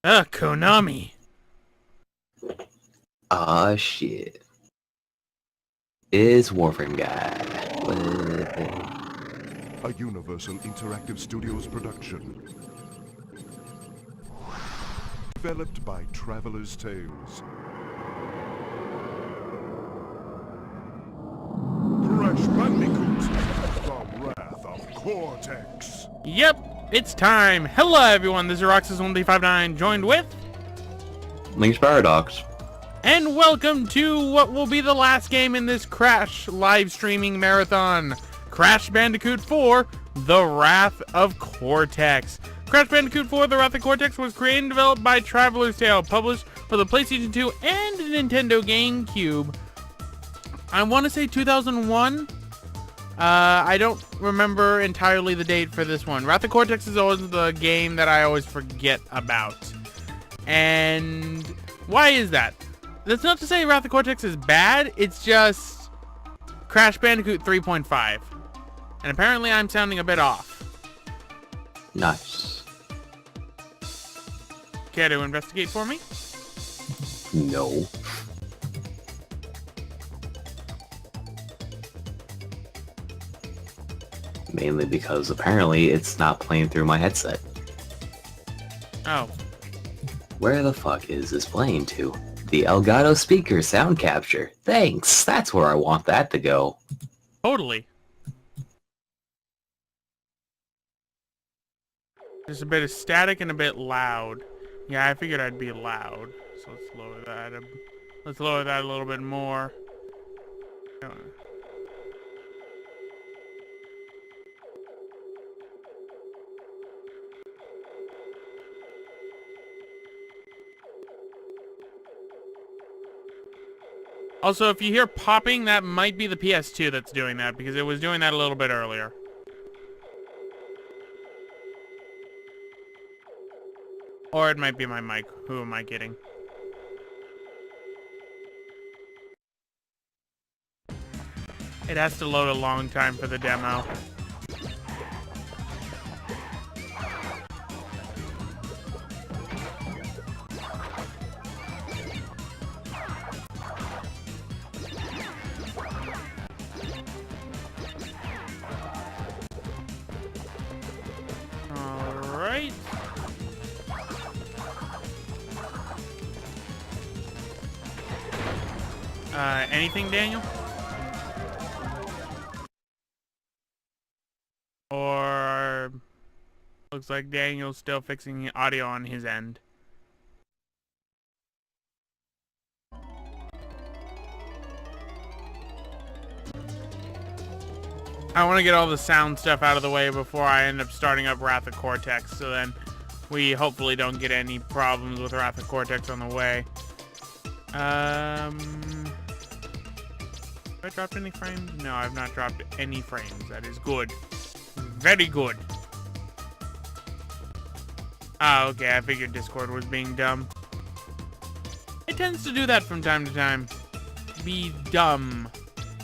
Konami. Ah, shit. It's Warframe Guy. A Universal Interactive Studios production. Developed by Traveler's Tales. Crash Bandicoot, the Wrath of Cortex. Yep, it's time. Hello, everyone. This is Roxas1359, joined with... Link's Paradox. And welcome to what will be the last game in this Crash live streaming marathon. Crash Bandicoot 4, The Wrath of Cortex. Crash Bandicoot 4, The Wrath of Cortex was created and developed by Traveler's Tale, published for the PlayStation 2 and Nintendo GameCube. I want to say 2001. I don't remember entirely the date for this one. Wrath of Cortex is always the game that I always forget about. And why is that? That's not to say Wrath of Cortex is bad, it's just Crash Bandicoot 3.5. And apparently I'm sounding a bit off. Nice. Care to investigate for me? No. Mainly because apparently it's not playing through my headset. Oh. Where the fuck is this playing to? The Elgato speaker sound capture. Thanks, that's where I want that to go. Totally. There's a bit of static and a bit loud. Yeah, I figured I'd be loud. So let's lower that. Let's lower that a little bit more. Also, if you hear popping, that might be the PS2 that's doing that, because it was doing that a little bit earlier. Or it might be my mic. Who am I kidding? It has to load a long time for the demo. Alright. Anything, Daniel? Or... looks like Daniel's still fixing the audio on his end. I want to get all the sound stuff out of the way before I end up starting up Wrath of Cortex, so then we hopefully don't get any problems with Wrath of Cortex on the way. Have I dropped any frames? No, I've not dropped any frames. That is good. Very good. Ah, okay, I figured Discord was being dumb. It tends to do that from time to time. Be dumb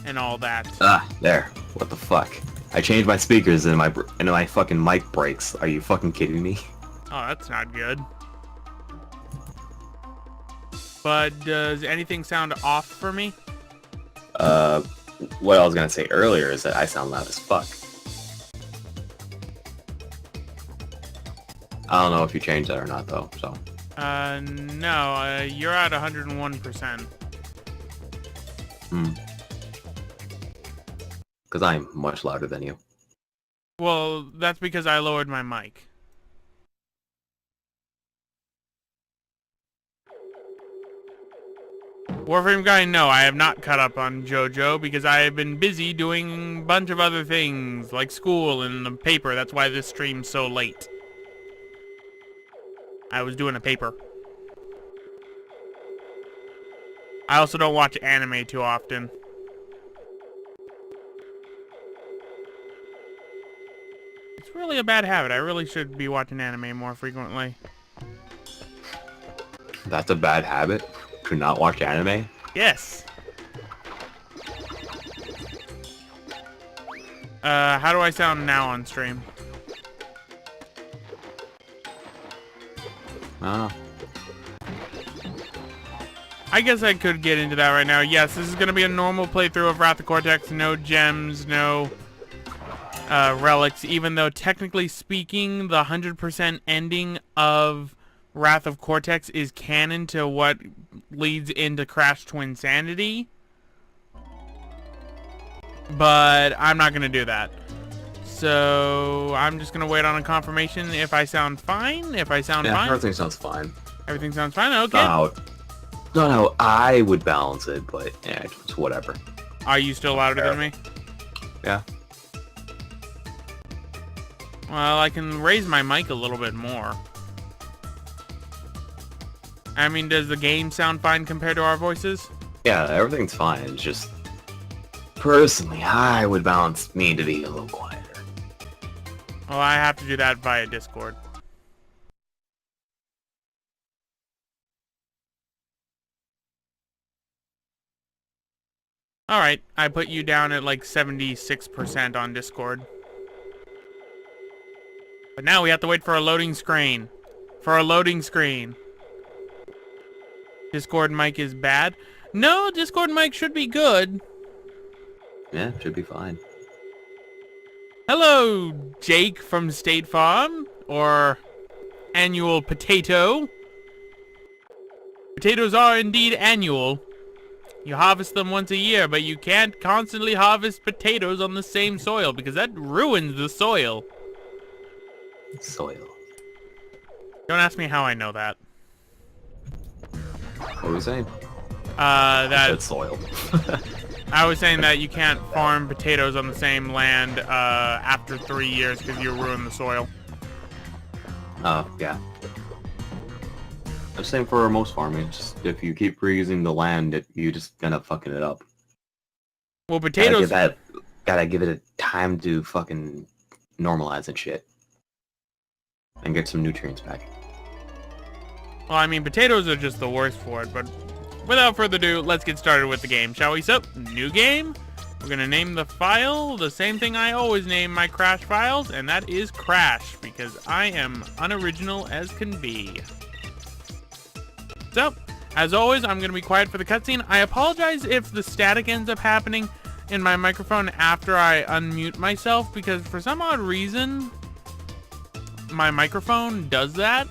and all that. Ah, there. What the fuck? I changed my speakers and my fucking mic breaks. Are you fucking kidding me? Oh, that's not good. But does anything sound off for me? What I was gonna say earlier is that I sound loud as fuck. I don't know if you changed that or not though, so. No, you're at 101%. Because I'm much louder than you. Well, that's because I lowered my mic. Warframe Guy, no, I have not caught up on JoJo because I have been busy doing a bunch of other things, like school and the paper. That's why this stream's so late. I was doing a paper. I also don't watch anime too often. It's really a bad habit. I really should be watching anime more frequently. That's a bad habit? To not watch anime? Yes. How do I sound now on stream? I don't know. I guess I could get into that right now. Yes, this is going to be a normal playthrough of Wrath of Cortex. No gems, no relics, even though technically speaking, the 100% ending of Wrath of Cortex is canon to what leads into Crash Twinsanity. But I'm not going to do that. So I'm just going to wait on a confirmation if I sound fine. If I sound fine. Everything sounds fine. Everything sounds fine? Okay. Not how I would balance it, but yeah, it's whatever. Are you still louder than me? Yeah. Well, I can raise my mic a little bit more. I mean, does the game sound fine compared to our voices? Yeah, everything's fine. It's just, personally, I would balance me to be a little quieter. Well, I have to do that via Discord. Alright, I put you down at like 76% on Discord. But now we have to wait for a loading screen. Discord mic is bad. No, Discord mic should be good. Yeah, should be fine. Hello, Jake from State Farm, or Annual Potato. Potatoes are indeed annual. You harvest them once a year, but you can't constantly harvest potatoes on the same soil because that ruins the soil. Soil. Don't ask me how I know that. What were we saying? That It's soil. I was saying that you can't farm potatoes on the same land after 3 years because you ruin the soil. Oh, yeah. The same for most farming. Just if you keep reusing the land, you just end up fucking it up. Well, potatoes. Gotta give it a time to fucking normalize and shit, and get some nutrients back. Well, I mean, potatoes are just the worst for it. But without further ado, let's get started with the game, shall we? So, new game. We're gonna name the file the same thing I always name my Crash files, and that is Crash, because I am unoriginal as can be. So, as always, I'm going to be quiet for the cutscene. I apologize if the static ends up happening in my microphone after I unmute myself, because for some odd reason, my microphone does that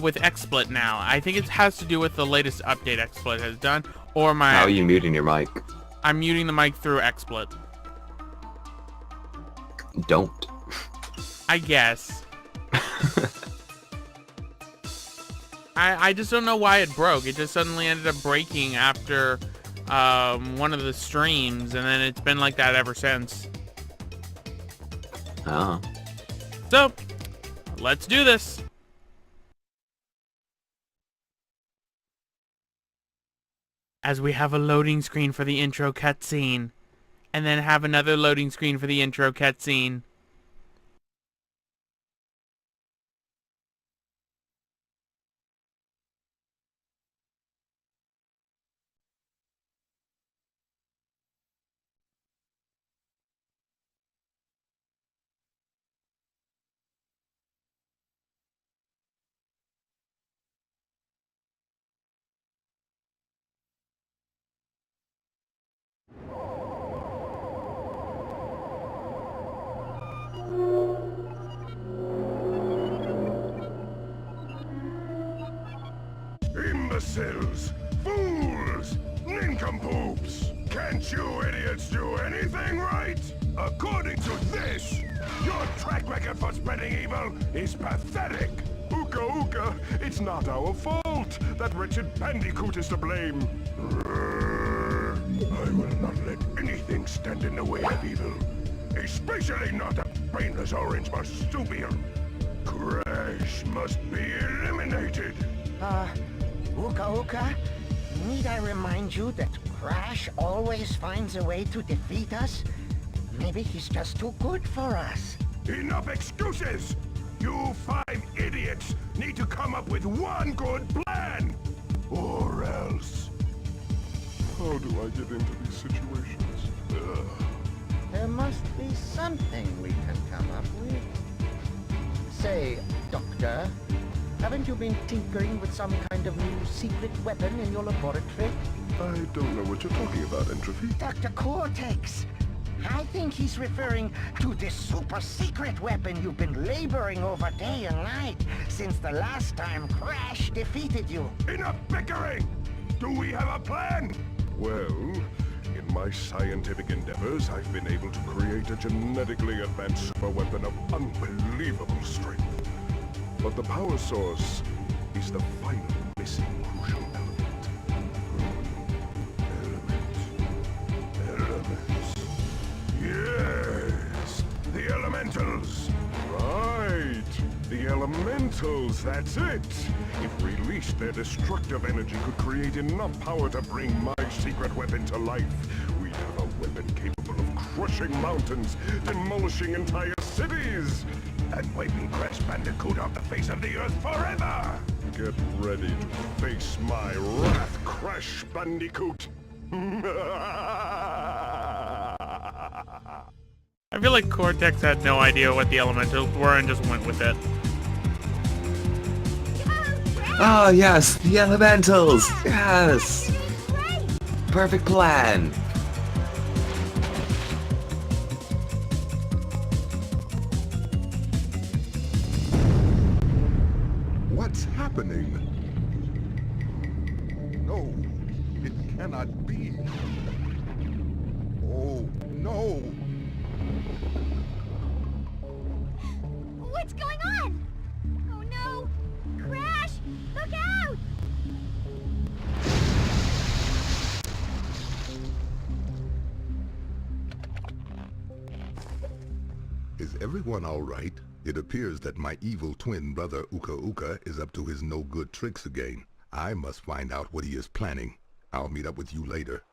with XSplit now. I think it has to do with the latest update XSplit has done, or my... How are you muting your mic? I'm muting the mic through XSplit. Don't. I guess. I just don't know why it broke. It just suddenly ended up breaking after one of the streams, and then it's been like that ever since. Oh. So, let's do this. As we have a loading screen for the intro cutscene, and then have another loading screen for the intro cutscene. Imbeciles! Fools! Nincompoops! Can't you idiots do anything right? According to this, your track record for spreading evil is pathetic! Ooka ooka, it's not our fault that Richard Bandicoot is to blame. I will not let anything stand in the way of evil. Especially not a brainless orange marsupial. Crash must be eliminated. Uka Uka, need I remind you that Crash always finds a way to defeat us? Maybe he's just too good for us. Enough excuses! You 5 idiots need to come up with one good plan! Or else... How do I get into these situations? There must be something we can come up with. Say, Doctor, Haven't you been tinkering with some kind of new secret weapon in your laboratory? I don't know what you're talking about, Entropy. Dr. Cortex! I think he's referring to this super secret weapon you've been laboring over day and night since the last time Crash defeated you. Enough bickering! Do we have a plan? Well, in my scientific endeavors, I've been able to create a genetically advanced super weapon of unbelievable strength. But the power source is the final missing crucial element. Elements. Yes! The elementals! Right! The elementals, that's it! If released, their destructive energy could create enough power to bring my secret weapon to life. We'd have a weapon capable of crushing mountains, demolishing entire cities, and wiping Crash Bandicoot off the face of the earth forever! Get ready to face my wrath, Crash Bandicoot! I feel like Cortex had no idea what the elementals were and just went with it. Ah, yes, the elementals! Yes! Perfect plan! What's happening? No, it cannot be. Oh, no! What's going on? Oh no! Crash! Look out! Is everyone all right? It appears that my evil twin brother Uka Uka is up to his no-good tricks again. I must find out what he is planning. I'll meet up with you later.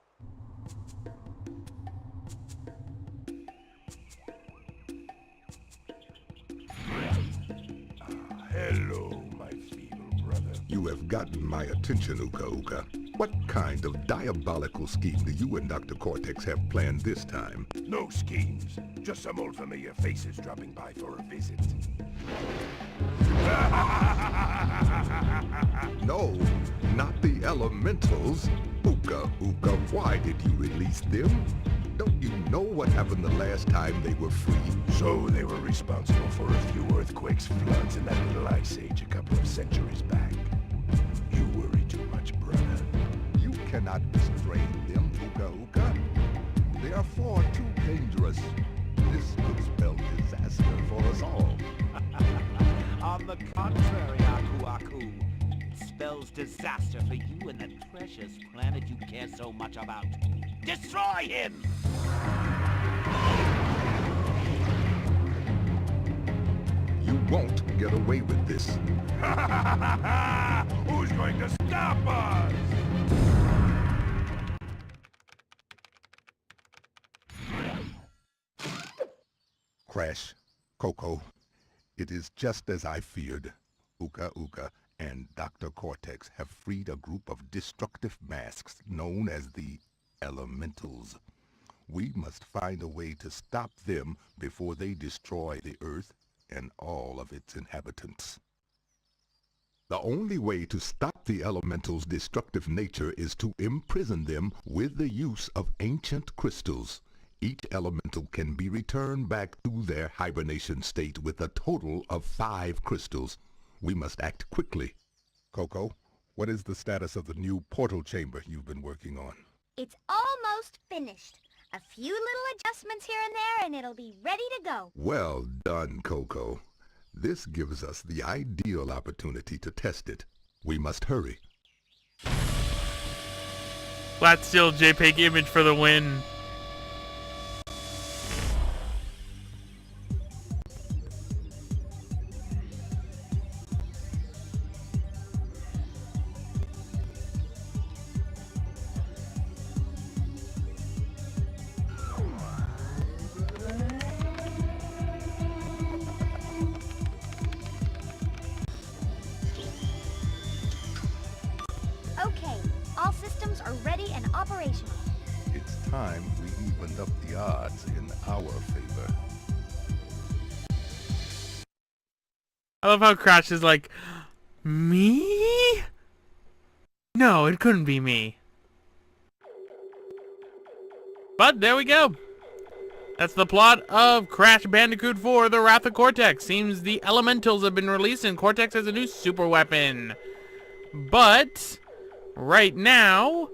Hello, my feeble brother. You have gotten my attention, Uka Uka. What kind of diabolical scheme do you and Dr. Cortex have planned this time? No schemes, just some old familiar faces dropping by for a visit. No, not the elementals. Uka Uka, why did you release them? Don't you know what happened the last time they were free? So they were responsible for a few earthquakes, floods, and that little ice age a couple of centuries back. You worry too much, brother. You cannot restrain them, Uka Uka. They are far too dangerous. This could spell disaster for us all. On the contrary, Aku Aku. It spells disaster for you and that precious planet you care so much about. Destroy him! You won't get away with this. Who's going to stop us? Crash, Coco, it is just as I feared. Uka Uka and Dr. Cortex have freed a group of destructive masks known as the Elementals. We must find a way to stop them before they destroy the Earth and all of its inhabitants. The only way to stop the Elementals' destructive nature is to imprison them with the use of ancient crystals. Each elemental can be returned back to their hibernation state with a total of 5 crystals. We must act quickly. Coco, what is the status of the new portal chamber you've been working on? It's almost finished. A few little adjustments here and there and it'll be ready to go. Well done, Coco. This gives us the ideal opportunity to test it. We must hurry. Flat still JPEG image for the win. Okay, all systems are ready and operational. It's time we evened up the odds in our favor. I love how Crash is like, Me? No, it couldn't be me. But there we go. That's the plot of Crash Bandicoot 4, The Wrath of Cortex. Seems the elementals have been released and Cortex has a new super weapon. But right now,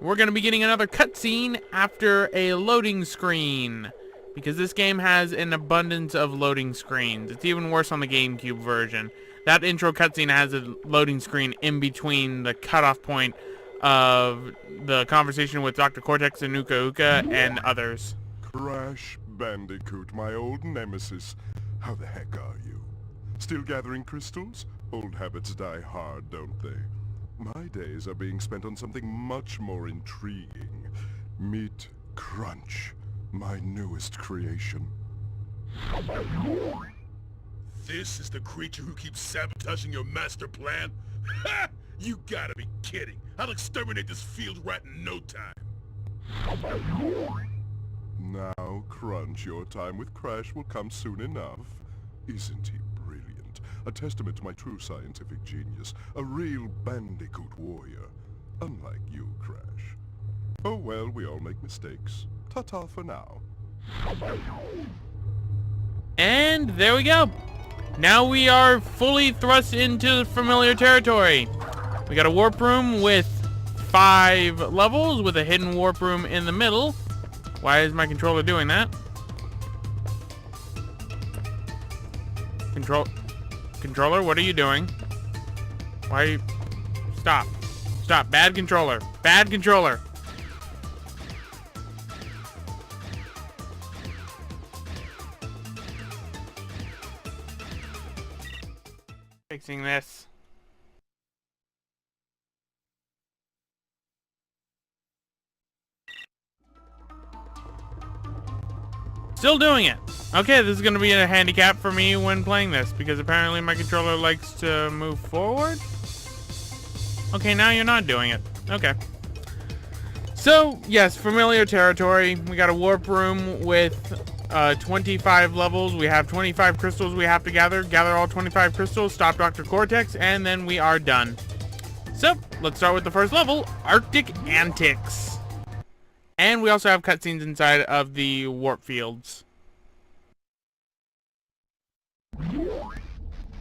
we're going to be getting another cutscene after a loading screen. Because this game has an abundance of loading screens. It's even worse on the GameCube version. That intro cutscene has a loading screen in between the cutoff point of the conversation with Dr. Cortex and Uka Uka and others. Crash Bandicoot, my old nemesis. How the heck are you? Still gathering crystals? Old habits die hard, don't they? My days are being spent on something much more intriguing. Meet Crunch, my newest creation. This is the creature who keeps sabotaging your master plan? Ha! You gotta be kidding. I'll exterminate this field rat in no time. Now, Crunch, your time with Crash will come soon enough. Isn't he brilliant? A testament to my true scientific genius. A real Bandicoot warrior. Unlike you, Crash. Oh well, we all make mistakes. Ta-ta for now. And there we go. Now we are fully thrust into familiar territory. We got a warp room with 5 levels with a hidden warp room in the middle. Why is my controller doing that? Controller, what are you doing? Why? Stop. Stop. Bad controller. Bad controller. Fixing this. Still doing it. Okay, this is going to be a handicap for me when playing this, because apparently my controller likes to move forward. Okay, now you're not doing it. Okay. So, yes, familiar territory. We got a warp room with 25 levels. We have 25 crystals we have to gather. Gather all 25 crystals, stop Dr. Cortex, and then we are done. So, let's start with the first level, Arctic Antics. And we also have cutscenes inside of the warp fields.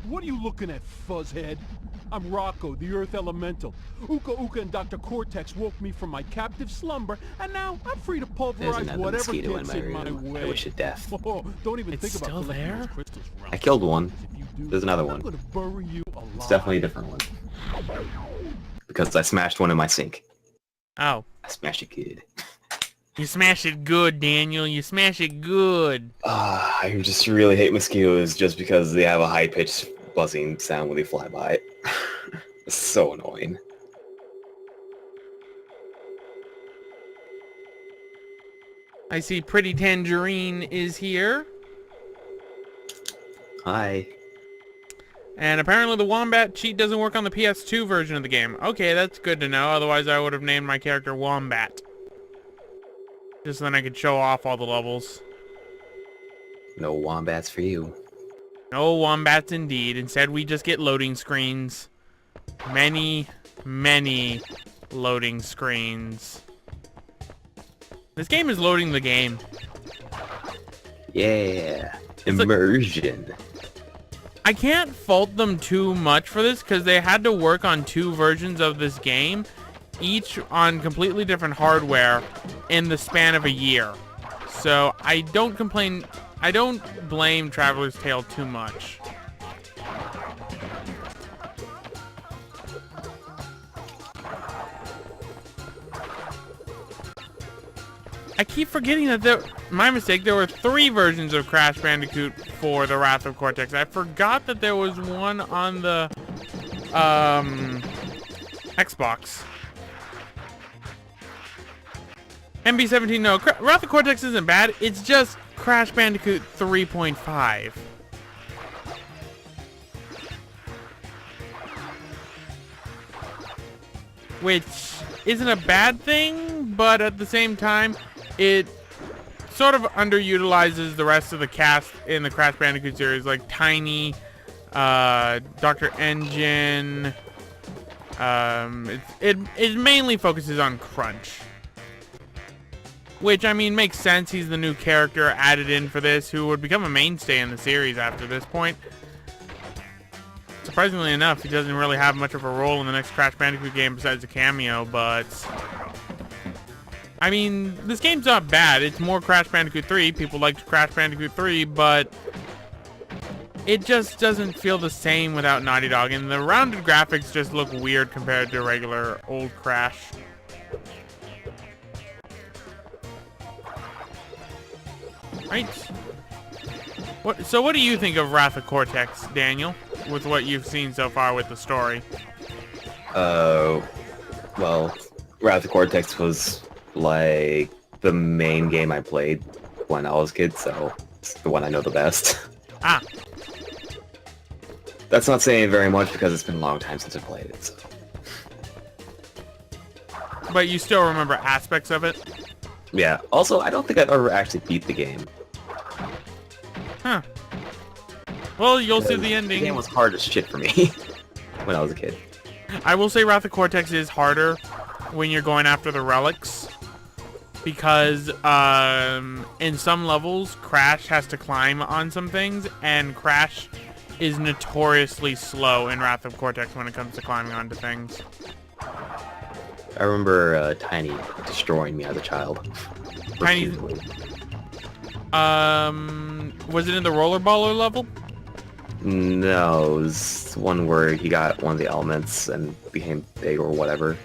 What are you looking at, fuzzhead? I'm Rok-O, the Earth Elemental. Uka Uka and Dr. Cortex woke me from my captive slumber, and now I'm free to pulverize whatever gets in my way. I wish it death. Oh, don't even It's think about still collecting there? those crystals, Ralph. I killed one. If you do, There's another I'm one. gonna bury you alive. It's definitely a different one. Because I smashed one in my sink. Oh. I smashed it good. You smash it good, Daniel. You smash it good. I just really hate mosquitoes just because they have a high-pitched buzzing sound when they fly by. It's so annoying. I see Pretty Tangerine is here. Hi. And apparently the Wombat cheat doesn't work on the PS2 version of the game. Okay, that's good to know. Otherwise I would have named my character Wombat. Just so then I could show off all the levels. No wombats for you. No wombats indeed. Instead we just get loading screens. Many, many loading screens. This game is loading the game. Yeah. Immersion. I can't fault them too much for this because they had to work on 2 versions of this game, each on completely different hardware in the span of a year. So I don't complain. I don't blame Traveler's Tale too much. I keep forgetting that my mistake, there were 3 versions of Crash Bandicoot for the Wrath of Cortex. I forgot that there was one on the Xbox. MB17, no, Wrath of Cortex isn't bad. It's just Crash Bandicoot 3.5. Which isn't a bad thing, but at the same time, it sort of underutilizes the rest of the cast in the Crash Bandicoot series, like Tiny, Dr. Engine. It mainly focuses on Crunch. Which, I mean, makes sense. He's the new character added in for this, who would become a mainstay in the series after this point. Surprisingly enough, he doesn't really have much of a role in the next Crash Bandicoot game besides a cameo, but... I mean, this game's not bad. It's more Crash Bandicoot 3. People liked Crash Bandicoot 3, but... it just doesn't feel the same without Naughty Dog, and the rounded graphics just look weird compared to regular old Crash. Right. So what do you think of Wrath of Cortex, Daniel, with what you've seen so far with the story? Well, Wrath of Cortex was like the main game I played when I was a kid, so it's the one I know the best. Ah. That's not saying very much because it's been a long time since I played it, so. But you still remember aspects of it? Yeah. Also, I don't think I've ever actually beat the game. Huh. Well, you'll see the ending. The game was hard as shit for me when I was a kid. I will say Wrath of Cortex is harder when you're going after the relics. Because in some levels, Crash has to climb on some things, and Crash is notoriously slow in Wrath of Cortex when it comes to climbing onto things. I remember Tiny destroying me as a child. Tiny... was it in the rollerballer level? No, it was one where he got one of the elements and became big or whatever.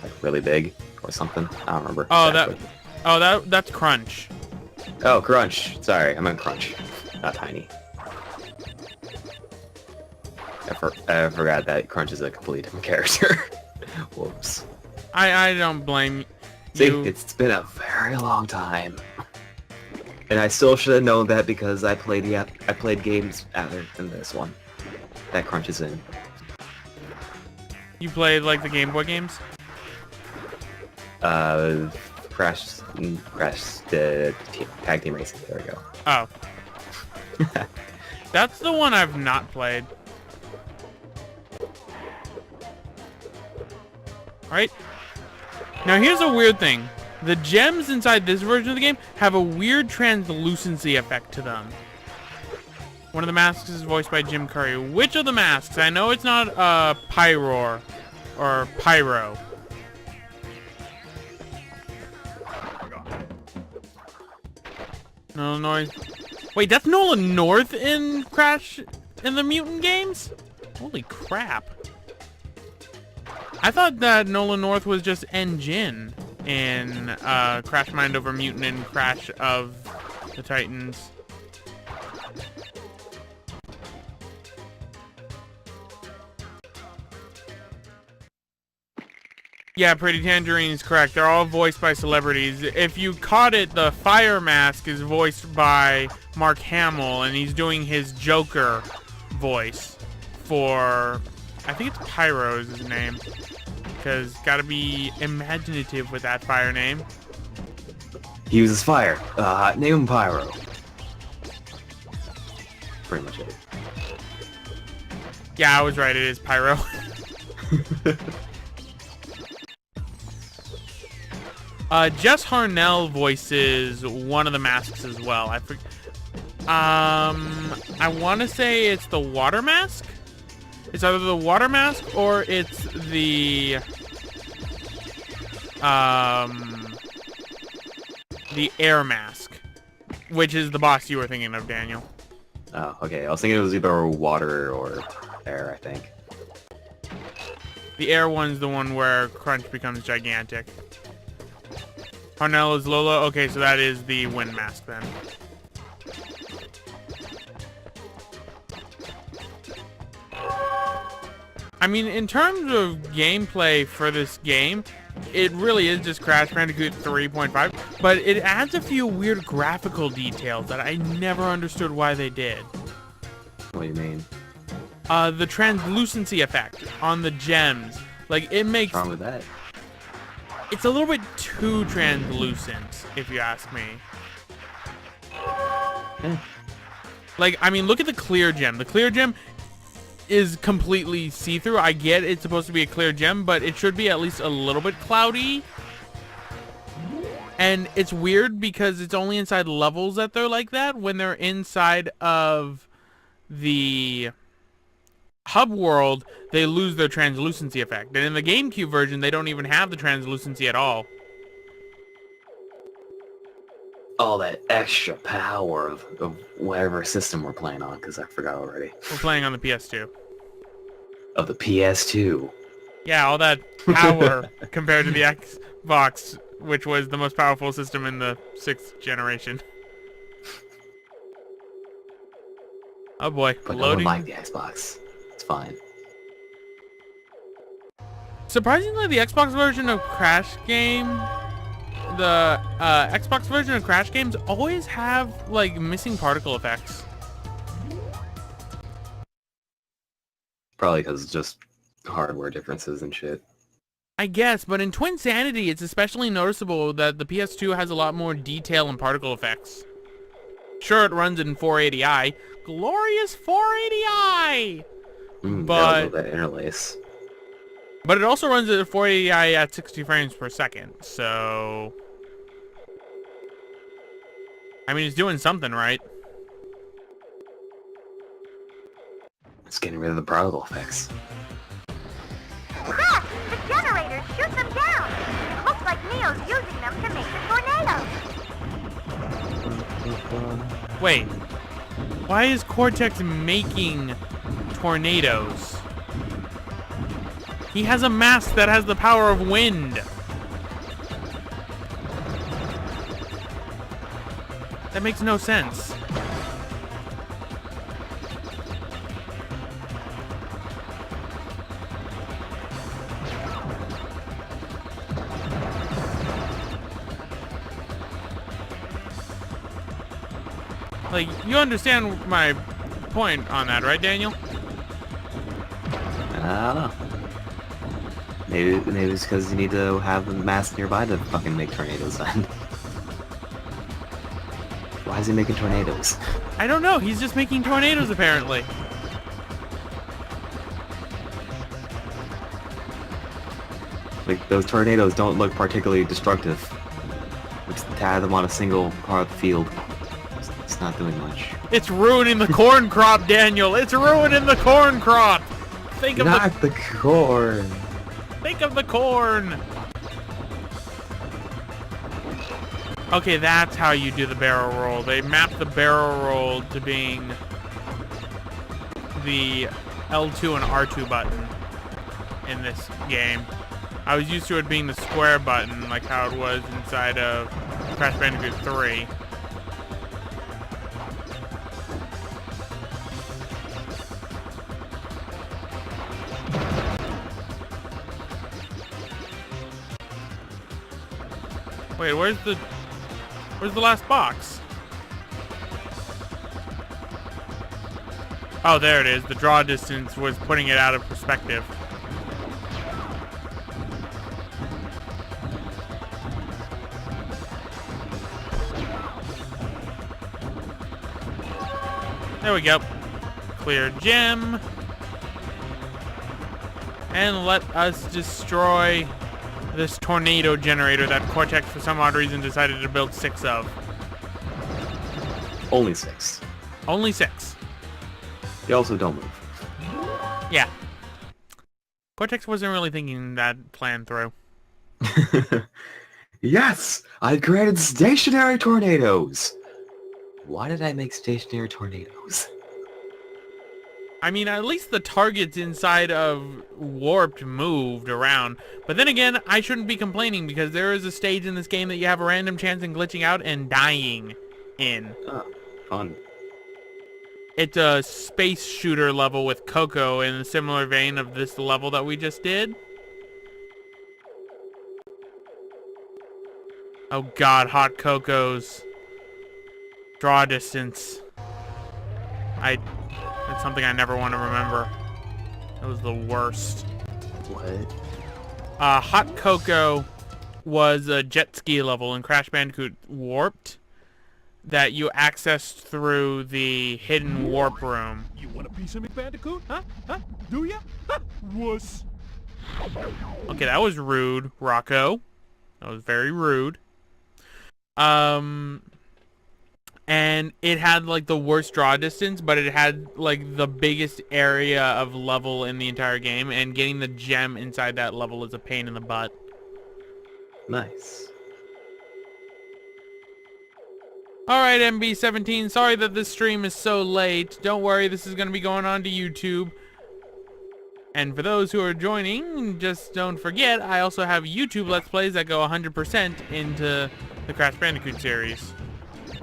Like really big or something. I don't remember. Oh, exactly. that's Crunch. Oh, Crunch. Sorry, I meant Crunch, not Tiny. I forgot that Crunch is a completely different character. Whoops. I don't blame you. See, it's been a very long time. And I still should have known that because I played games other than this one that Crunch is in. You played like the Game Boy games? Crash the Tag Team Racing. There we go. Oh. That's the one I've not played. Alright. Now here's a weird thing. The gems inside this version of the game have a weird translucency effect to them. One of the masks is voiced by Jim Curry. Which of the masks? I know it's not Pyro or Pyro. Nolan North. Wait, that's Nolan North in Crash in the Mutant games? Holy crap. I thought that Nolan North was just N-Gin in Crash Mind Over Mutant and Crash of the Titans. Yeah, Pretty Tangerine is correct. They're all voiced by celebrities. If you caught it, the Fire Mask is voiced by Mark Hamill, and he's doing his Joker voice for... I think it's Pyro is his name. Because gotta be imaginative with that fire name. He uses fire. Name him Pyro. Pretty much it. Yeah, I was right. It is Pyro. Jess Harnell voices one of the masks as well. I want to say it's the Water Mask. It's either the Water Mask or it's the Air Mask, which is the boss you were thinking of, Daniel. Oh, okay. I was thinking it was either water or air, I think. The air one's the one where Crunch becomes gigantic. Harnell is Lola. Okay, so that is the Wind Mask then. I mean, in terms of gameplay for this game, it really is just Crash Bandicoot 3.5, but it adds a few weird graphical details that I never understood why they did. What do you mean? The translucency effect on the gems. Like, it makes... What's wrong with that? It's a little bit too translucent, if you ask me. Like, I mean, look at the clear gem. The clear gem, is completely see-through. I get it's supposed to be a clear gem, but it should be at least a little bit cloudy. And it's weird because it's only inside levels that they're like that. When they're inside of the hub world, they lose their translucency effect. And in the GameCube version, they don't even have the translucency at all. All that extra power of whatever system we're playing on, because I forgot already. We're playing on the PS2. Of the PS2. Yeah, all that power compared to the Xbox, which was the most powerful system in the 6th generation. Oh boy, But loading. no one liked the Xbox. It's fine. Surprisingly, the Xbox version of Crash game, the Xbox version of Crash games always have like missing particle effects. Probably because it's just hardware differences and shit. I guess, but in Twin Sanity, it's especially noticeable that the PS2 has a lot more detail and particle effects. Sure, it runs in 480i. Glorious 480i! But that interlace. But it also runs at 480i at 60 frames per second, so... I mean, it's doing something right. It's getting rid of the particle effects. Crash! The generators! Shoot them down! Looks like Neo's using them to make the tornado. Wait. Why is Cortex making tornadoes? He has a mask that has the power of wind. That makes no sense. Like, you understand my point on that, right, Daniel? I don't know. Maybe it's because you need to have the mask nearby to fucking make tornadoes then. Why is he making tornadoes? I don't know. He's just making tornadoes, apparently. Like, those tornadoes don't look particularly destructive. Just have them on a single part of the field. It's not doing much. It's ruining the corn crop, Daniel. It's ruining the corn crop. Think of Not the corn. Think of the corn. Okay, that's how you do the barrel roll. They mapped the barrel roll to being the L2 and R2 button in this game. I was used to it being the square button, like how it was inside of Crash Bandicoot 3. Wait, where's the last box? Oh, there it is. The draw distance was putting it out of perspective. There we go. Clear gem. And let us destroy this tornado generator that Cortex, for some odd reason, decided to build 6 of. Only 6. Only 6. They also don't move. Yeah. Cortex wasn't really thinking that plan through. Yes! I created stationary tornadoes! Why did I make stationary tornadoes? I mean, at least the targets inside of Warped moved around. But then again, I shouldn't be complaining because there is a stage in this game that you have a random chance in glitching out and dying in. Oh, fun. It's a space shooter level with Coco in a similar vein of this level that we just did. Oh god, Hot Coco's draw distance. It's something I never want to remember. It was the worst. What? Hot Coco was a jet ski level in Crash Bandicoot Warped. that you accessed through the hidden warp room. You want a piece of McBandicoot? Huh? Huh? Do ya? Huh? Wuss. Okay, that was rude, Rok-O. That was very rude. And it had like the worst draw distance, but it had like the biggest area of level in the entire game, and getting the gem inside that level is a pain in the butt. Nice. Alright, MB17, sorry that this stream is so late. Don't worry, this is going to be going on to YouTube. And for those who are joining, just don't forget, I also have YouTube Let's Plays that go 100% into the Crash Bandicoot series.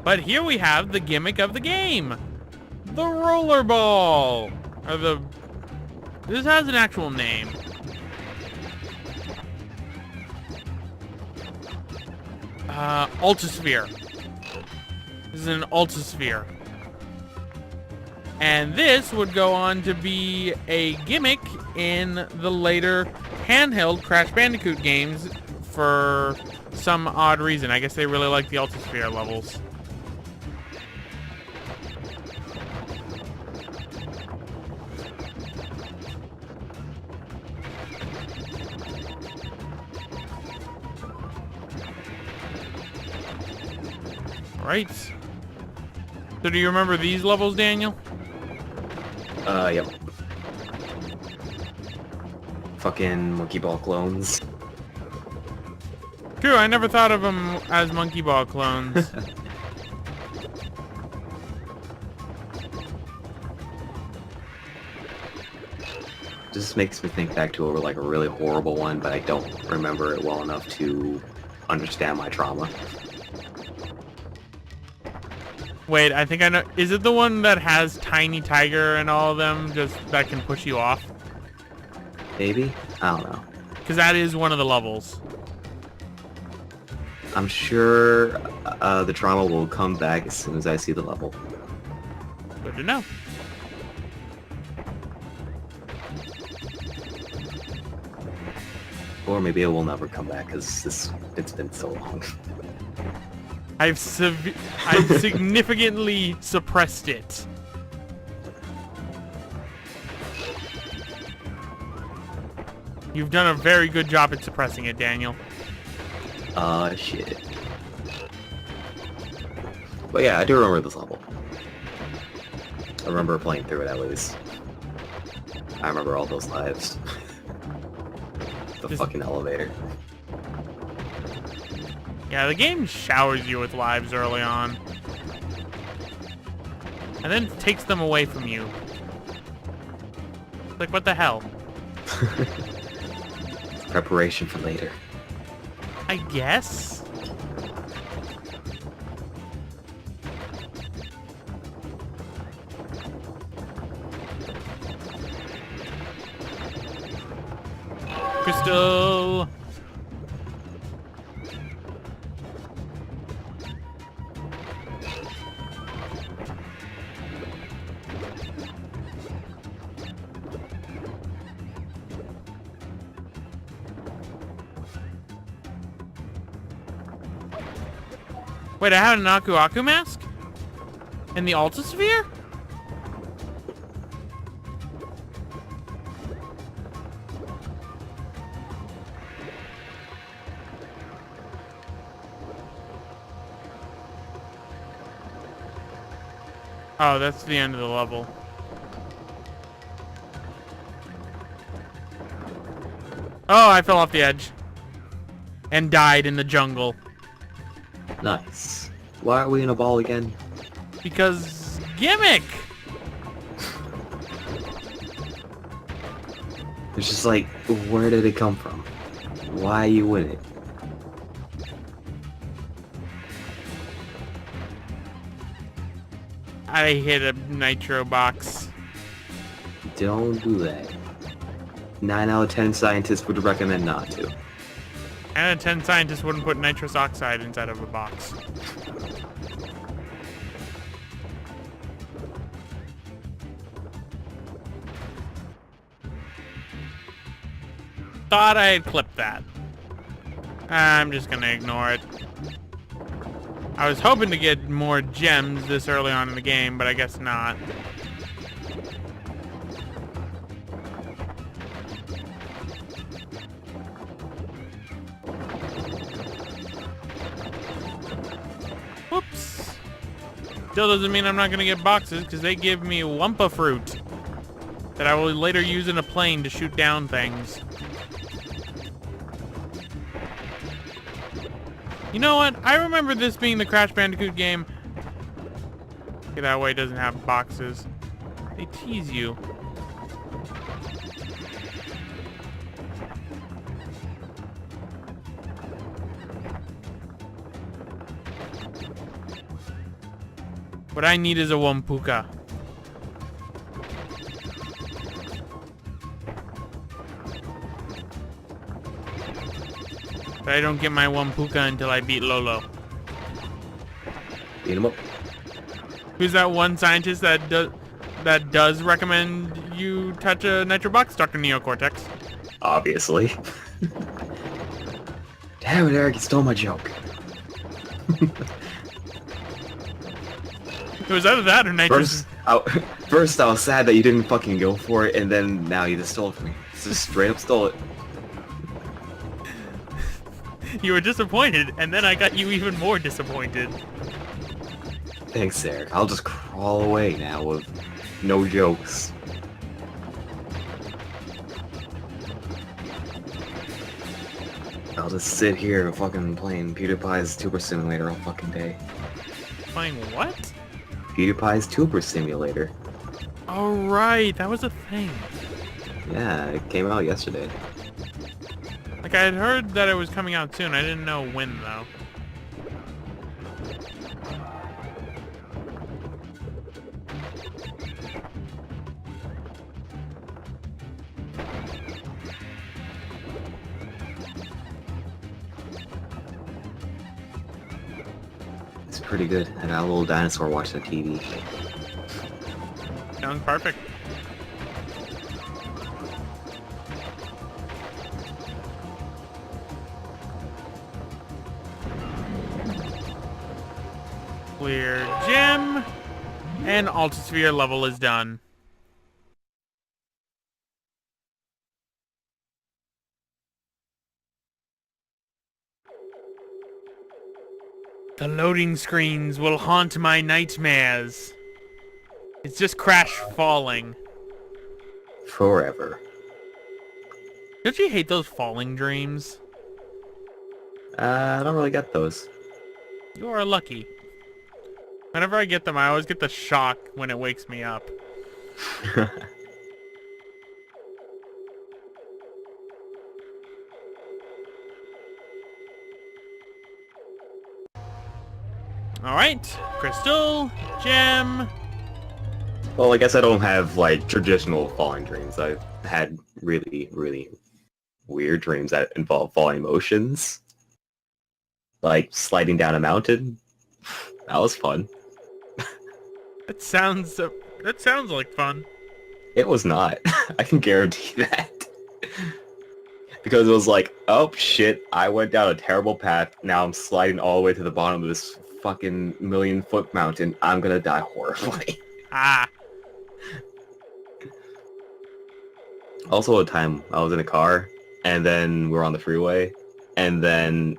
But here we have the gimmick of the game. The rollerball. Or the... This has an actual name. Ultisphere. This is an Ultisphere. And this would go on to be a gimmick in the later handheld Crash Bandicoot games for some odd reason. I guess they really like the Ultisphere levels. Right. So do you remember these levels, Daniel? Yep. Fucking monkey ball clones. True, I never thought of them as monkey ball clones. Just makes me think back to like a really horrible one, but I don't remember it well enough to understand my trauma. Wait, I think I know. Is it the one that has Tiny Tiger and all of them just that can push you off? Maybe? I don't know. Because that is one of the levels. I'm sure the trauma will come back as soon as I see the level. Good to know. Or maybe it will never come back because it's been so long. I've significantly suppressed it. You've done a very good job at suppressing it, Daniel. Shit. But yeah, I do remember this level. I remember playing through it at least. I remember all those lives. The fucking elevator. Yeah, the game showers you with lives early on. And then takes them away from you. Like, what the hell? Preparation for later. I guess? Crystal! Wait, I had an Aku Aku mask? In the Ultisphere? Oh, that's the end of the level. Oh, I fell off the edge. And died in the jungle. Nice. Why are we in a ball again? Because gimmick! It's just like, where did it come from? Why are you in it? I hit a nitro box. Don't do that. 9 out of 10 scientists would recommend not to. And out of 10 scientists wouldn't put nitrous oxide inside of a box. Thought I had clipped that. I'm just gonna ignore it. I was hoping to get more gems this early on in the game, but I guess not. Whoops. Still doesn't mean I'm not gonna get boxes, because they give me Wumpa fruit that I will later use in a plane to shoot down things. You know what? I remember this being the Crash Bandicoot game. Okay, that way it doesn't have boxes. They tease you. What I need is a Wumpuka. But I don't get my Wumpuka until I beat Lolo. Beat him up. Who's that one scientist that does recommend you touch a Nitro Box? Dr. Neo-Cortex. Obviously. Damn it, Eric, you stole my joke. It was either that or Nitro. First, I was sad that you didn't fucking go for it, and then now you just stole it from me. Just straight up stole it. You were disappointed, and then I got you even more disappointed. Thanks, Eric. I'll just crawl away now with no jokes. I'll just sit here fucking playing PewDiePie's Tuber Simulator all fucking day. Playing what? PewDiePie's Tuber Simulator. Oh right, that was a thing. Yeah, it came out yesterday. Like, I had heard that it was coming out soon. I didn't know when, though. It's pretty good. I got a little dinosaur watching the TV. Sounds perfect. Clear gem, and Altisphere level is done. The loading screens will haunt my nightmares. It's just Crash falling. Forever. Don't you hate those falling dreams? I don't really get those. You are lucky. Whenever I get them, I always get the shock when it wakes me up. Alright, crystal, gem. Well, I guess I don't have, like, traditional falling dreams. I've had really, really weird dreams that involve falling motions. Like, sliding down a mountain. That was fun. That sounds like fun. It was not. I can guarantee that. Because it was like, oh shit, I went down a terrible path, now I'm sliding all the way to the bottom of this fucking million-foot mountain. I'm gonna die horribly. Ah. Also, a time I was in a car, and then we were on the freeway, and then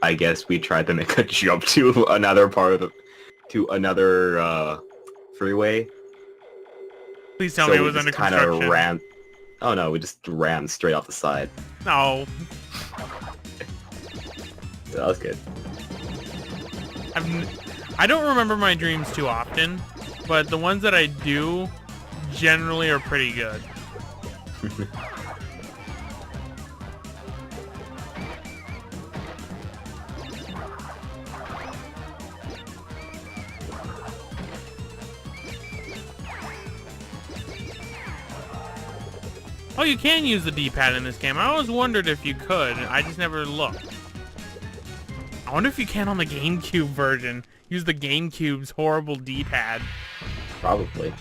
I guess we tried to make a jump to another part of the... to another, freeway. Please tell me it was under construction. Kinda rammed... Oh no, we just rammed straight off the side. No. That was good. I don't remember my dreams too often, but the ones that I do generally are pretty good. Oh, you can use the D-pad in this game. I always wondered if you could. I just never looked. I wonder if you can on the GameCube version. Use the GameCube's horrible D-pad. Probably.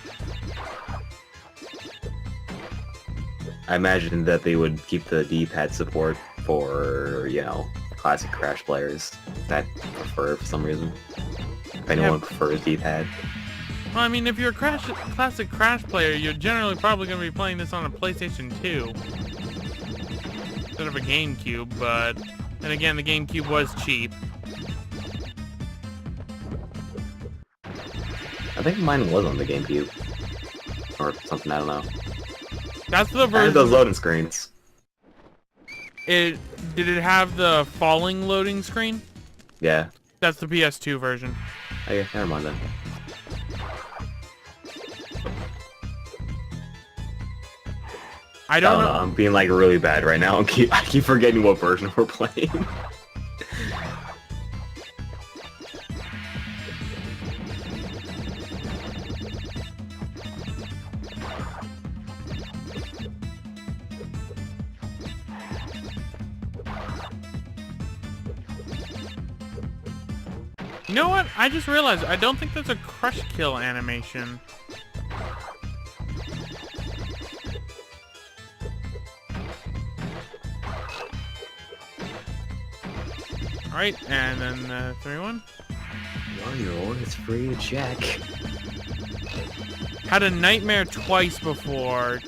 I imagine that they would keep the D-pad support for, you know, classic Crash players that prefer for some reason. If anyone prefers D-pad. Well, I mean, if you're a classic Crash player, you're generally probably going to be playing this on a PlayStation 2 instead of a GameCube, but then again, the GameCube was cheap. I think mine was on the GameCube. Or something, I don't know. That's the I had version. those loading screens. Did it have the falling loading screen? Yeah. That's the PS2 version. Okay, never mind then. I don't know. I'm being like really bad right now. I keep forgetting what version we're playing. You know what? I just realized I don't think there's a crush kill animation. Alright, and then 3-1. Well, you're always free to check. Had a nightmare twice before.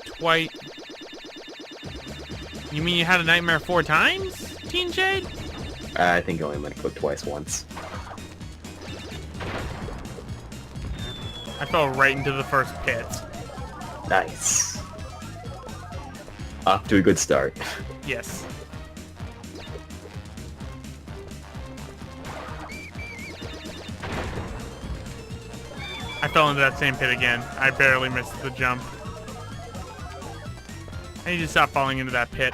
You mean you had a nightmare 4 times, Teen Shade? I think I only went to cook twice once. I fell right into the first pit. Nice. Off to a good start. Yes. I fell into that same pit again. I barely missed the jump. I need to stop falling into that pit.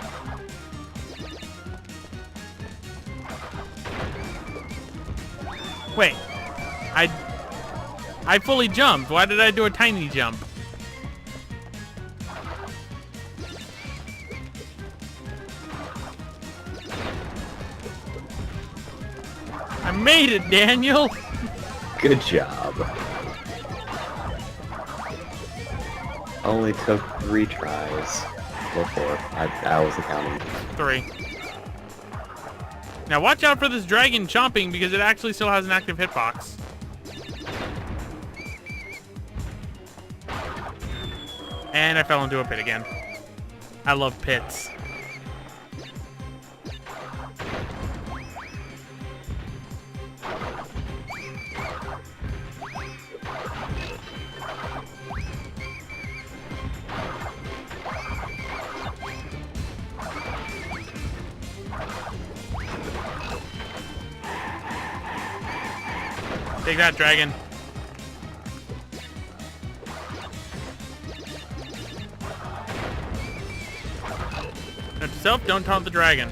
Wait. I fully jumped. Why did I do a tiny jump? I made it, Daniel! Good job. Only took 3 tries. Or 4. I wasn't counting. 3. Now watch out for this dragon chomping because it actually still has an active hitbox. And I fell into a pit again. I love pits. Take that, dragon. Note to self, don't taunt the dragon.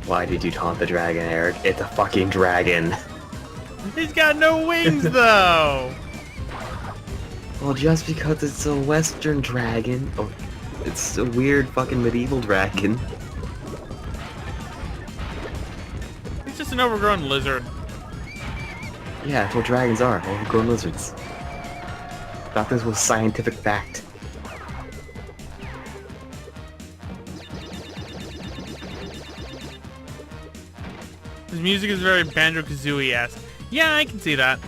Why did you taunt the dragon, Eric? It's a fucking dragon. He's got no wings, though! Well, just because it's a western dragon, or it's a weird fucking medieval dragon. He's just an overgrown lizard. Yeah, that's what dragons are, overgrown lizards. Thought this was scientific fact. His music is very Banjo-Kazooie-esque. Yeah, I can see that.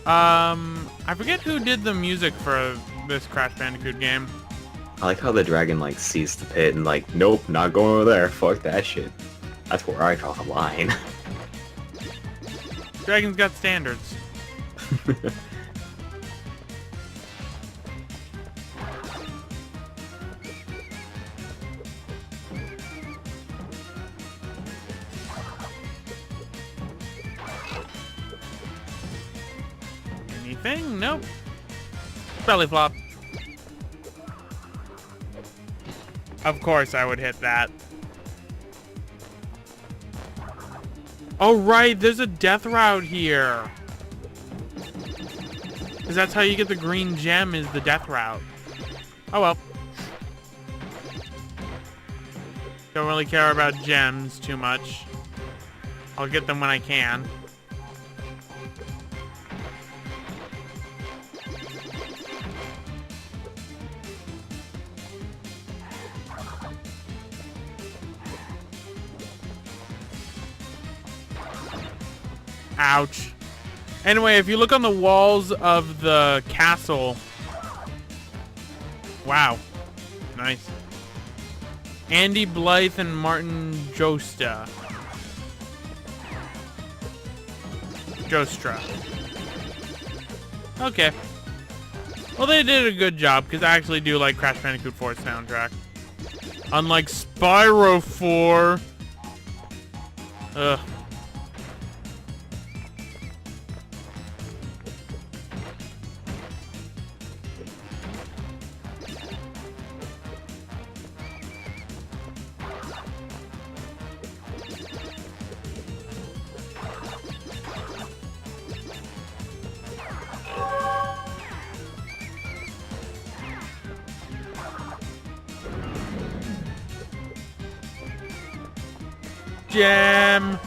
I forget who did the music for this Crash Bandicoot game. I like how the dragon, like, sees the pit and, like, nope, not going over there, fuck that shit. That's where I draw the line. Dragon's got standards. Anything? Nope. Belly flop. Of course I would hit that. Oh right, there's a death route here. Because that's how you get the green gem, is the death route. Oh well. Don't really care about gems too much. I'll get them when I can. Ouch. Anyway, if you look on the walls of the castle... Wow. Nice. Andy Blythe and Martin Jostra. Okay. Well, they did a good job, because I actually do like Crash Bandicoot 4's soundtrack. Unlike Spyro 4. Ugh. Gem.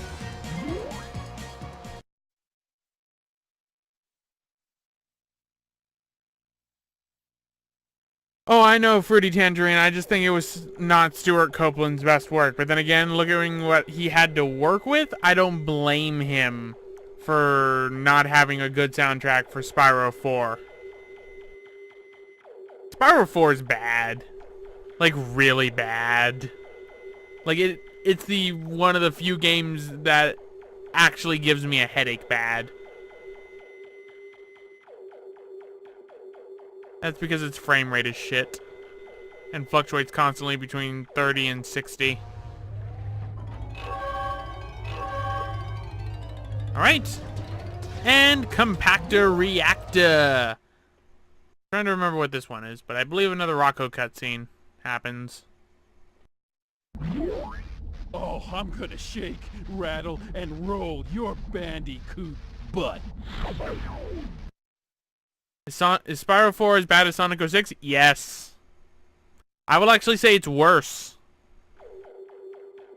Oh, I know Fruity Tangerine. I just think it was not Stuart Copeland's best work. But then again, looking at what he had to work with, I don't blame him for not having a good soundtrack for Spyro 4. Spyro 4 is bad. Like, really bad. Like, it's the one of the few games that actually gives me a headache bad. That's because its frame rate is shit. And fluctuates constantly between 30 and 60. Alright. And Compactor Reactor. Trying to remember what this one is, but I believe another Rok-O cutscene happens. Oh, I'm gonna shake, rattle, and roll your Bandicoot butt. Is Spyro 4 as bad as Sonic 06? Yes. I will actually say it's worse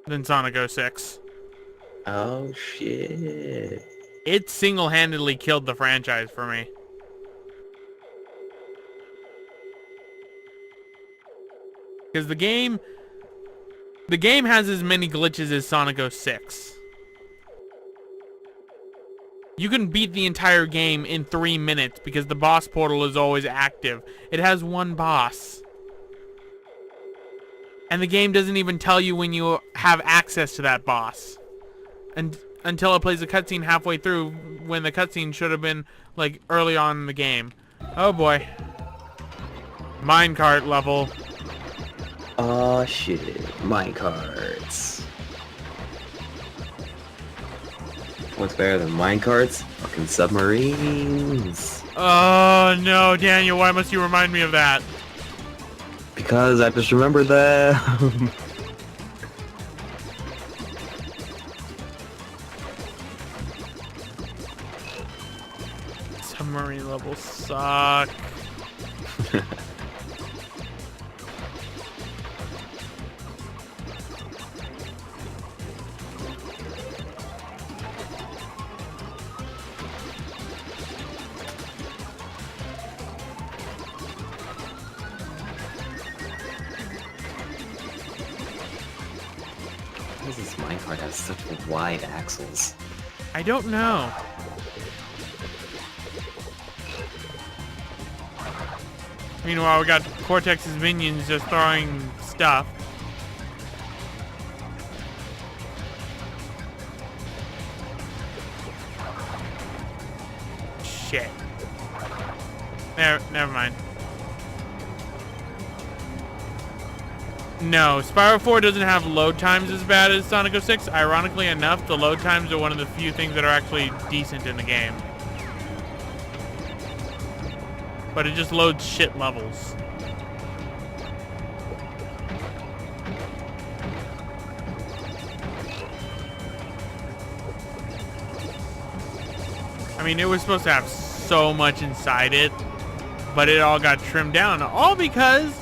than Sonic 06. Oh, shit. It single-handedly killed the franchise for me. Because the game has as many glitches as Sonic 06. You can beat the entire game in 3 minutes because the boss portal is always active. It has one boss. And the game doesn't even tell you when you have access to that boss. Until it plays a cutscene halfway through, when the cutscene should have been, like, early on in the game. Oh boy. Minecart level. Oh shit. Minecarts. What's better than minecarts? Fucking submarines. Oh no, Daniel, why must you remind me of that? Because I just remembered them. Submarine levels suck. Why does this minecart have such wide axles? I don't know. Meanwhile, we got Cortex's minions just throwing stuff. Shit. Never mind. No, Spyro 4 doesn't have load times as bad as Sonic 06. Ironically enough, the load times are one of the few things that are actually decent in the game. But it just loads shit levels. I mean, it was supposed to have so much inside it, but it all got trimmed down. All because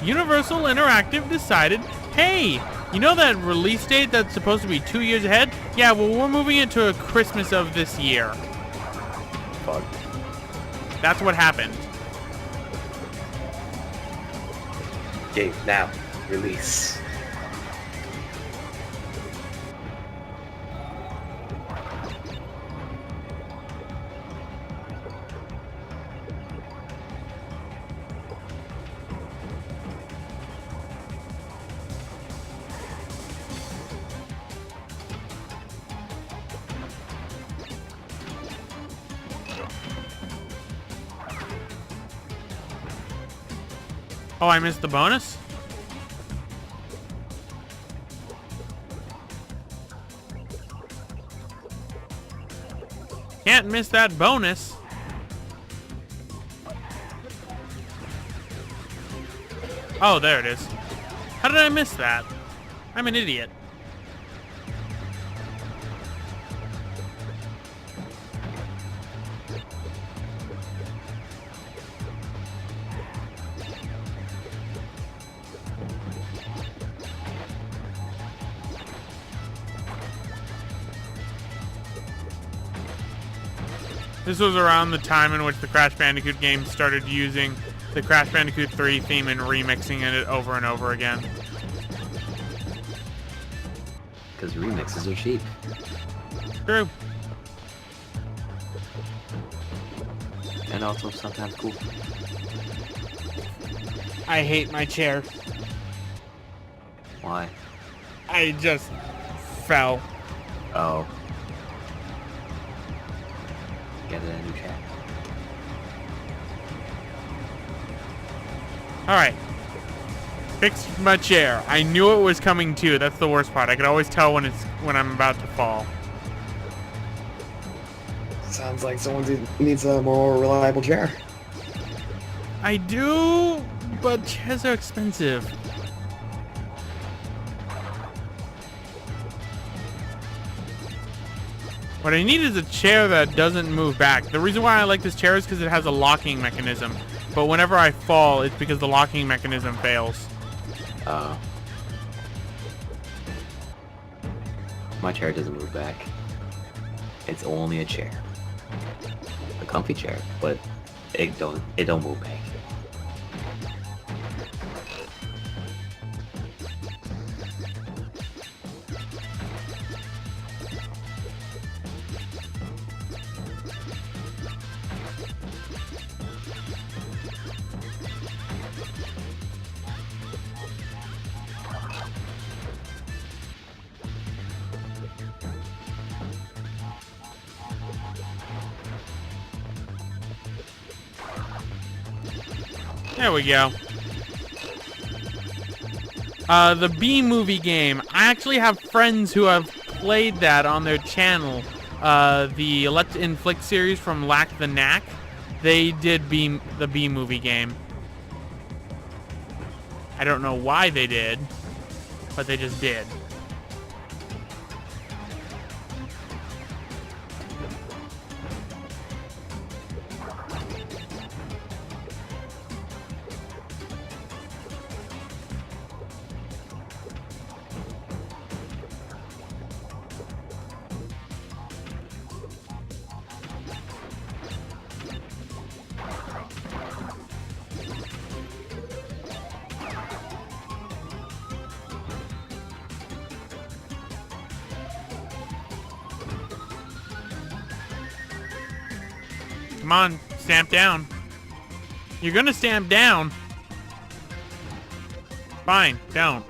Universal Interactive decided, hey, you know that release date that's supposed to be 2 years ahead? Yeah, well, we're moving it to Christmas of this year. Fuck. That's what happened. Game now. Release. Oh, I missed the bonus? Can't miss that bonus. Oh, there it is. How did I miss that? I'm an idiot. This was around the time in which the Crash Bandicoot games started using the Crash Bandicoot 3 theme and remixing it over and over again. Because remixes are cheap. True. And also sometimes cool. I hate my chair. Why? I just fell. Oh. Get a new chair. Alright. Fixed my chair. I knew it was coming too. That's the worst part. I could always tell when I'm about to fall. Sounds like someone needs a more reliable chair. I do, but chairs are expensive. What I need is a chair that doesn't move back. The reason why I like this chair is because it has a locking mechanism. But whenever I fall, it's because the locking mechanism fails. My chair doesn't move back. It's only a chair. A comfy chair, but it don't move back. There we go. The B-movie game. I actually have friends who have played that on their channel. The Let's Inflict series from Lack the Knack. They did the B-movie game. I don't know why they did, but they just did. Come on, stamp down. You're gonna stamp down. Fine, don't.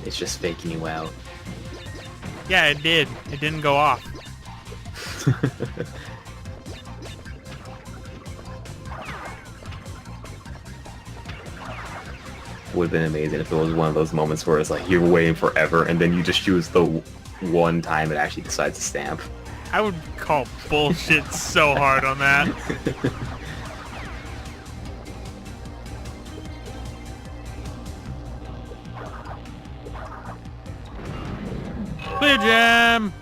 It's just faking you out. Yeah, it did. It didn't go off. Would have been amazing if it was one of those moments where it's like you're waiting forever and then you just choose the one time it actually decides to stamp. I would call bullshit so hard on that. Clear Gem!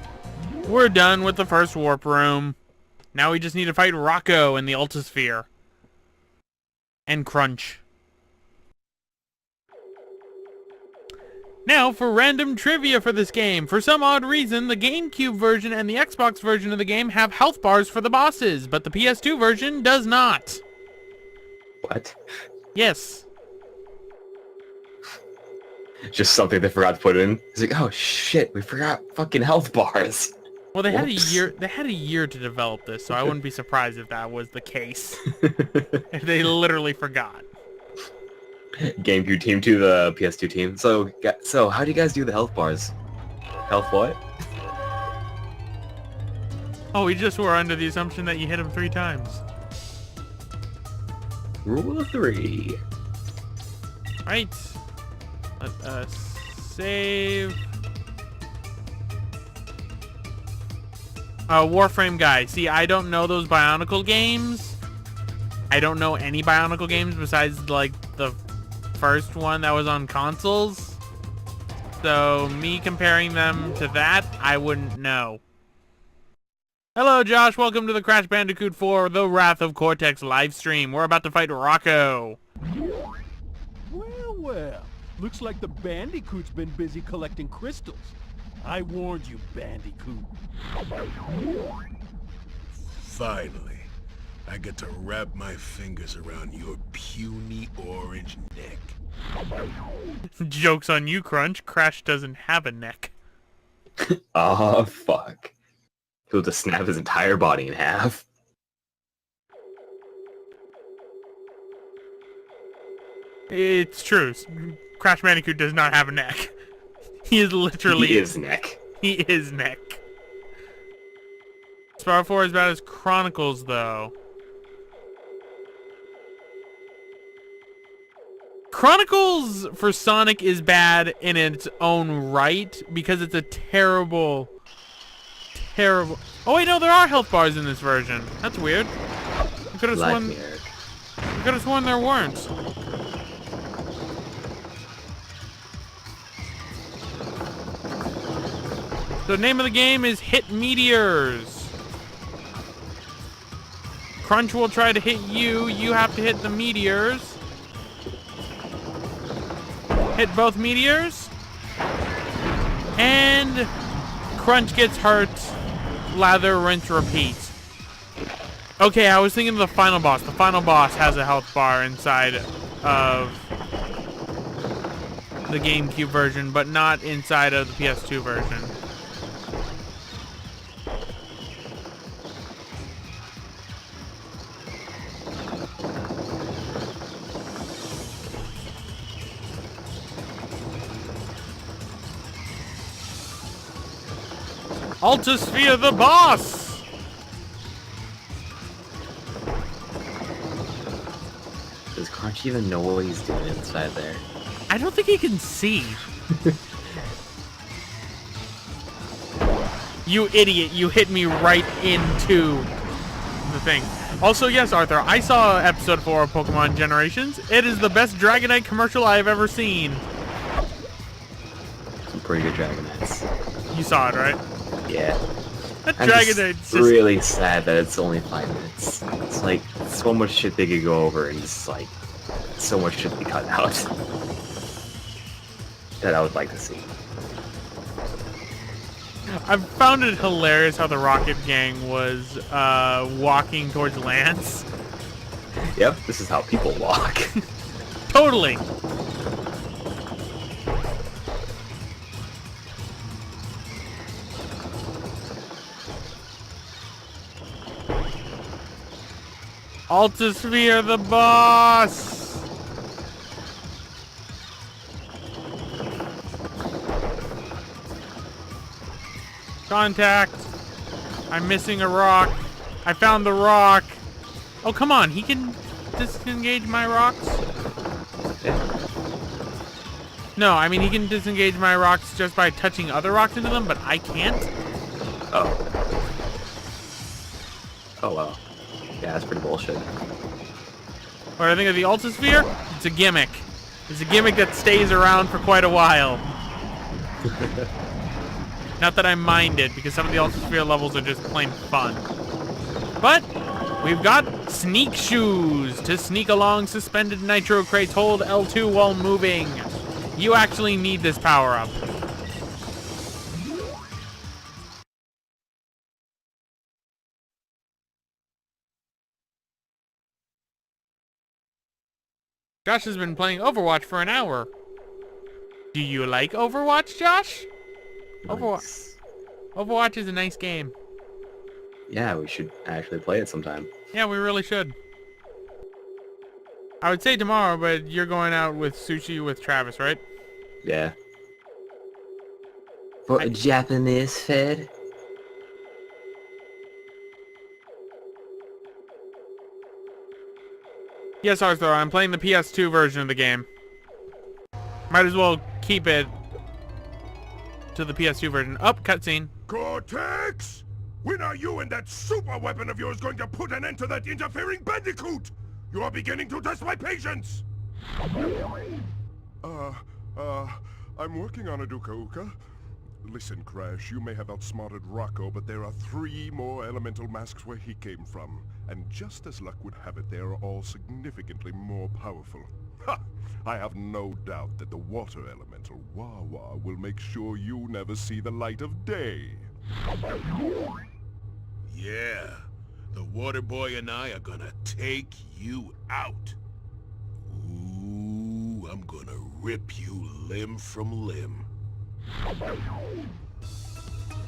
We're done with the first warp room. Now we just need to fight Rok-O in the Ultisphere. And Crunch. Now for random trivia for this game. For some odd reason, the GameCube version and the Xbox version of the game have health bars for the bosses, but the PS2 version does not. What? Yes. Just something they forgot to put in. It's like, oh shit, we forgot fucking health bars. Well, they had a year. They had a year to develop this, so I wouldn't be surprised if that was the case. If they literally forgot. GameCube team to the PS2 team. So how do you guys do the health bars? Health what? Oh, we just were under the assumption that you hit him 3 times. Rule of 3. Right. Let us save. Warframe guy. See, I don't know those Bionicle games. I don't know any Bionicle games besides, like, the first one that was on consoles. So, me comparing them to that, I wouldn't know. Hello, Josh. Welcome to the Crash Bandicoot 4 The Wrath of Cortex live stream. We're about to fight Rok-O. Well, well. Looks like the Bandicoot's been busy collecting crystals. I warned you, Bandicoot. Finally, I get to wrap my fingers around your puny orange neck. Joke's on you, Crunch. Crash doesn't have a neck. Oh, fuck. He'll just snap his entire body in half. It's true. Crash Bandicoot does not have a neck. He is literally... He is neck. He is neck. Spyro 4 is about as Chronicles, though. Chronicles for Sonic is bad in its own right because it's a terrible... Oh wait, no, there are health bars in this version. That's weird. I could have sworn there weren't. The name of the game is Hit Meteors. Crunch will try to hit you. You have to hit the meteors. Hit both meteors. And Crunch gets hurt. Lather, rinse, repeat. Okay, I was thinking of the final boss. The final boss has a health bar inside of the GameCube version, but not inside of the PS2 version. Altosphere the boss! Does Crunch even know what he's doing inside there? I don't think he can see. You idiot, you hit me right into the thing. Also, yes, Arthur, I saw episode 4 of Pokemon Generations. It is the best Dragonite commercial I have ever seen. Some pretty good Dragonites. You saw it, right? Yeah. That I'm Dragonite's just really sad that it's only 5 minutes. It's like so much shit they could go over and just like so much shit to be cut out that I would like to see. I found it hilarious how the Rocket Gang was walking towards Lance. Yep, this is how people walk. Totally. Altosphere the boss! Contact! I'm missing a rock. I found the rock. Oh, come on. He can disengage my rocks? Yeah. No, I mean he can disengage my rocks just by touching other rocks into them, but I can't? Oh. Oh, well. Yeah, that's pretty bullshit. What do I think of the Altosphere? It's a gimmick. It's a gimmick that stays around for quite a while. Not that I mind it, because some of the Altosphere levels are just plain fun. But we've got sneak shoes to sneak along suspended nitro crates. Hold L2 while moving. You actually need this power-up. Josh has been playing Overwatch for an hour. Do you like Overwatch, Josh? Nice. Overwatch is a nice game. Yeah, we should actually play it sometime. Yeah, we really should. I would say tomorrow, but you're going out with sushi with Travis, right? Yeah. For a Japanese food? Yes, Arthur, I'm playing the PS2 version of the game. Might as well keep it to the PS2 version. Up, cutscene. Cortex! When are you and that super weapon of yours going to put an end to that interfering Bandicoot? You are beginning to test my patience! I'm working on it, Uka Uka. Listen, Crash, you may have outsmarted Rok-O, but there are 3 more elemental masks where he came from. And just as luck would have it, they are all significantly more powerful. Ha! I have no doubt that the water elemental, Wawa, will make sure you never see the light of day. Yeah, the water boy and I are gonna take you out. Ooh, I'm gonna rip you limb from limb.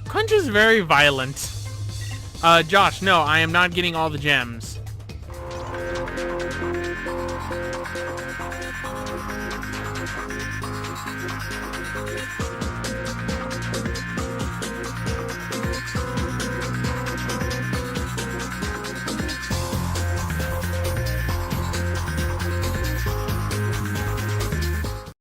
Crunch is very violent. Josh, no, I am not getting all the gems.